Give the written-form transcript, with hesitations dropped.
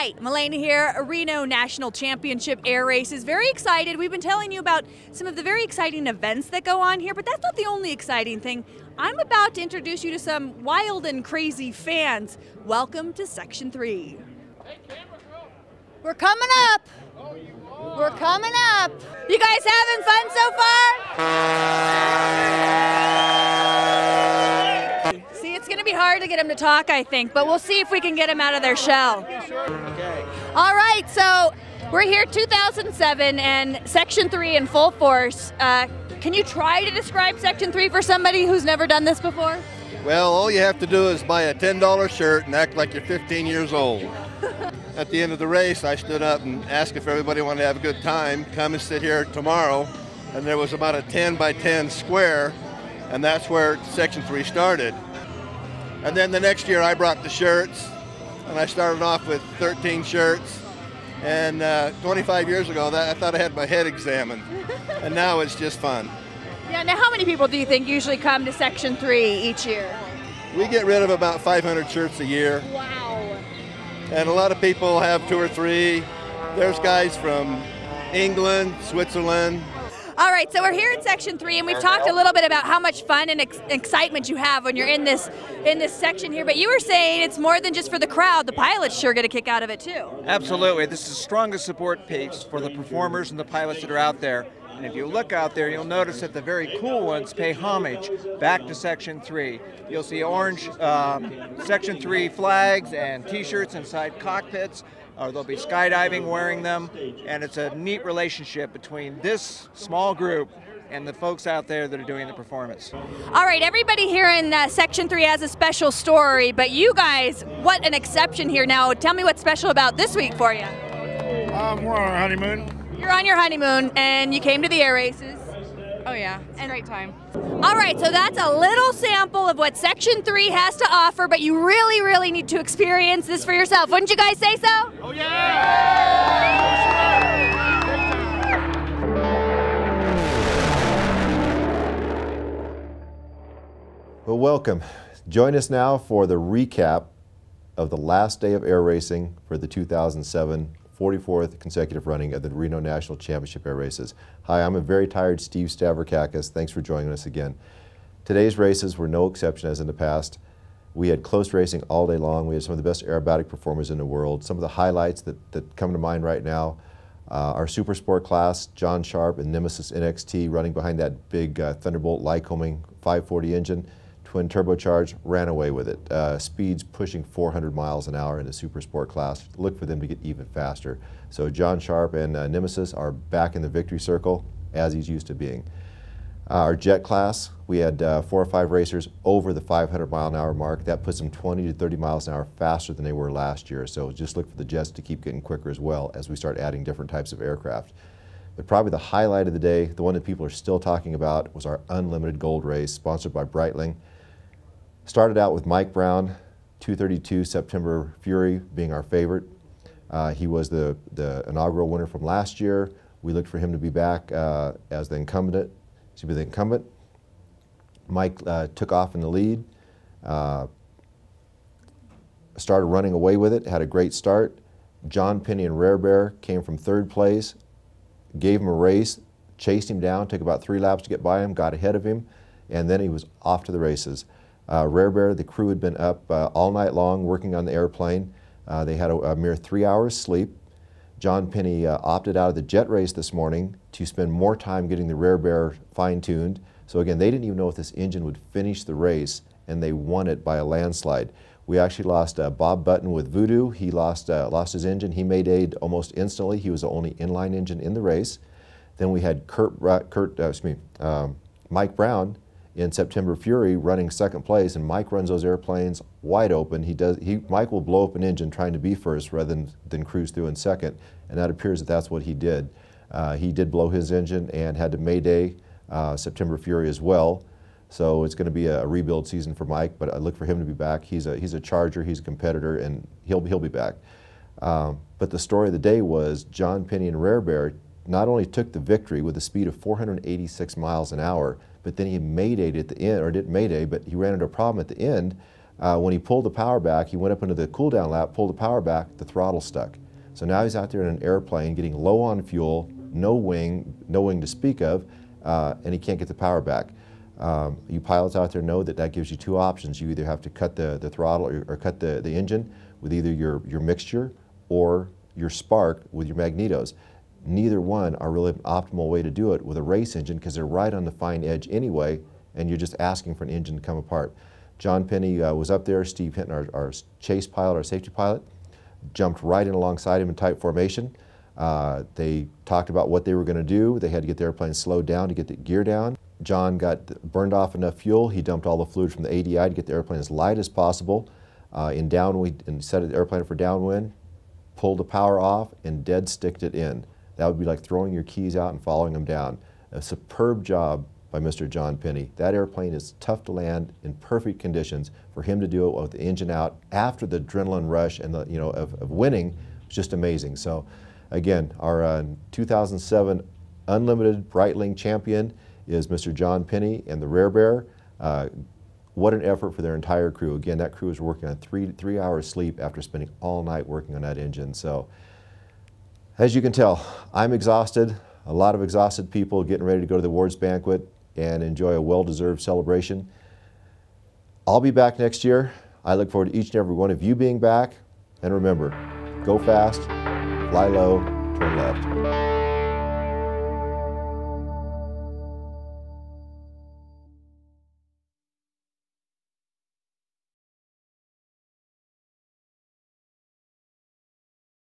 Hi, Melena here, Reno National Championship Air Races. Very excited. We've been telling you about some of the very exciting events that go on here, but that's not the only exciting thing. I'm about to introduce you to some wild and crazy fans. Welcome to Section 3. Hey, camera, go. We're coming up. Oh, you are. We're coming up. You guys having fun so far? See, it's going to be hard to get them to talk, I think, but we'll see if we can get them out of their shell. Okay. All right, so we're here 2007 and Section 3 in full force. Can you try to describe Section 3 for somebody who's never done this before? Well, all you have to do is buy a $10 shirt and act like you're 15 years old. At the end of the race, I stood up and asked if everybody wanted to have a good time, come and sit here tomorrow. And there was about a 10 by 10 square, and that's where Section 3 started. And then the next year I brought the shirts, and I started off with 13 shirts. And 25 years ago, I thought I had my head examined. And now it's just fun. Yeah, now how many people do you think usually come to Section 3 each year? We get rid of about 500 shirts a year. Wow. And a lot of people have 2 or 3. There's guys from England, Switzerland. All right, so we're here in Section 3, and we've talked a little bit about how much fun and excitement you have when you're in this section here. But you were saying it's more than just for the crowd. The pilots sure get a kick out of it too. Absolutely. This is the strongest support piece for the performers and the pilots that are out there. And if you look out there, you'll notice that the very cool ones pay homage back to Section 3. You'll see orange Section 3 flags and T-shirts inside cockpits. There'll be skydiving wearing them, and it's a neat relationship between this small group and the folks out there that are doing the performance. All right, everybody here in Section 3 has a special story, but you guys, what an exception here. Now, tell me what's special about this week for you. We're on our honeymoon. You're on your honeymoon, and you came to the air races. Oh yeah, it's a great time. All right, so that's a little sample of what Section 3 has to offer, but you really, really need to experience this for yourself. Wouldn't you guys say so? Oh yeah! Well, welcome. Join us now for the recap of the last day of air racing for the 2007 44th consecutive running of the Reno National Championship Air Races. Hi, I'm a very tired Steve Stavrakakis. Thanks for joining us again. Today's races were no exception as in the past. We had close racing all day long. We had some of the best aerobatic performers in the world. Some of the highlights that come to mind right now, our Super Sport class, John Sharp and Nemesis NXT running behind that big Thunderbolt Lycoming 540 engine. Twin turbocharged, ran away with it. Speeds pushing 400 miles an hour in the Super Sport class. Look for them to get even faster. So John Sharp and Nemesis are back in the victory circle as he's used to being. Our jet class, we had 4 or 5 racers over the 500 mile an hour mark. That puts them 20 to 30 miles an hour faster than they were last year. So just look for the jets to keep getting quicker as well as we start adding different types of aircraft. But probably the highlight of the day, the one that people are still talking about, was our Unlimited Gold race sponsored by Breitling. Started out with Mike Brown, 232 September Fury being our favorite. He was the inaugural winner from last year. We looked for him to be back as the incumbent. Mike took off in the lead, started running away with it, had a great start. John Penny and Rare Bear came from 3rd place, gave him a race, chased him down, took about 3 laps to get by him, got ahead of him, and then he was off to the races. Rare Bear, the crew had been up all night long working on the airplane. They had a mere 3 hours sleep. John Penny opted out of the jet race this morning to spend more time getting the Rare Bear fine-tuned. So again, they didn't even know if this engine would finish the race, and they won it by a landslide. We actually lost Bob Button with Voodoo. He lost his engine. He maydayed almost instantly. He was the only inline engine in the race. Then we had Mike Brown in September Fury running 2nd place, and Mike runs those airplanes wide open. Mike will blow up an engine trying to be first rather than cruise through in 2nd, and that appears that that's what he did. He did blow his engine and had to mayday September Fury as well. So it's going to be a rebuild season for Mike, but I look for him to be back. He's a charger, he's a competitor, and he'll be back. But the story of the day was John Penny and Rare Bear not only took the victory with a speed of 486 miles an hour, but then he maydayed at the end, or didn't mayday, but he ran into a problem at the end. When he pulled the power back, he went up into the cool down lap, pulled the power back, the throttle stuck. So now he's out there in an airplane getting low on fuel, no wing to speak of, and he can't get the power back. You pilots out there know that that gives you two options. You either have to cut the throttle or cut the engine with either your mixture or your spark with your magnetos. Neither one are really an optimal way to do it with a race engine because they're right on the fine edge anyway, and you're just asking for an engine to come apart. John Penny was up there. Steve Hinton, our chase pilot, our safety pilot, jumped right in alongside him in tight formation. They talked about what they were going to do. They had to get the airplane slowed down to get the gear down. John got burned off enough fuel. He dumped all the fluid from the ADI to get the airplane as light as possible. In downwind, and set the airplane for downwind, pulled the power off, and dead sticked it in. That would be like throwing your keys out and following them down. A superb job by Mr. John Penny. That airplane is tough to land in perfect conditions. For him to do it with the engine out after the adrenaline rush and the of winning was just amazing. So, again, our 2007 Unlimited Breitling champion is Mr. John Penny and the Rare Bear. What an effort for their entire crew. Again, that crew was working on three hours sleep after spending all night working on that engine. So, as you can tell, I'm exhausted. A lot of exhausted people getting ready to go to the awards banquet and enjoy a well-deserved celebration. I'll be back next year. I look forward to each and every one of you being back. And remember, go fast, fly low, turn left.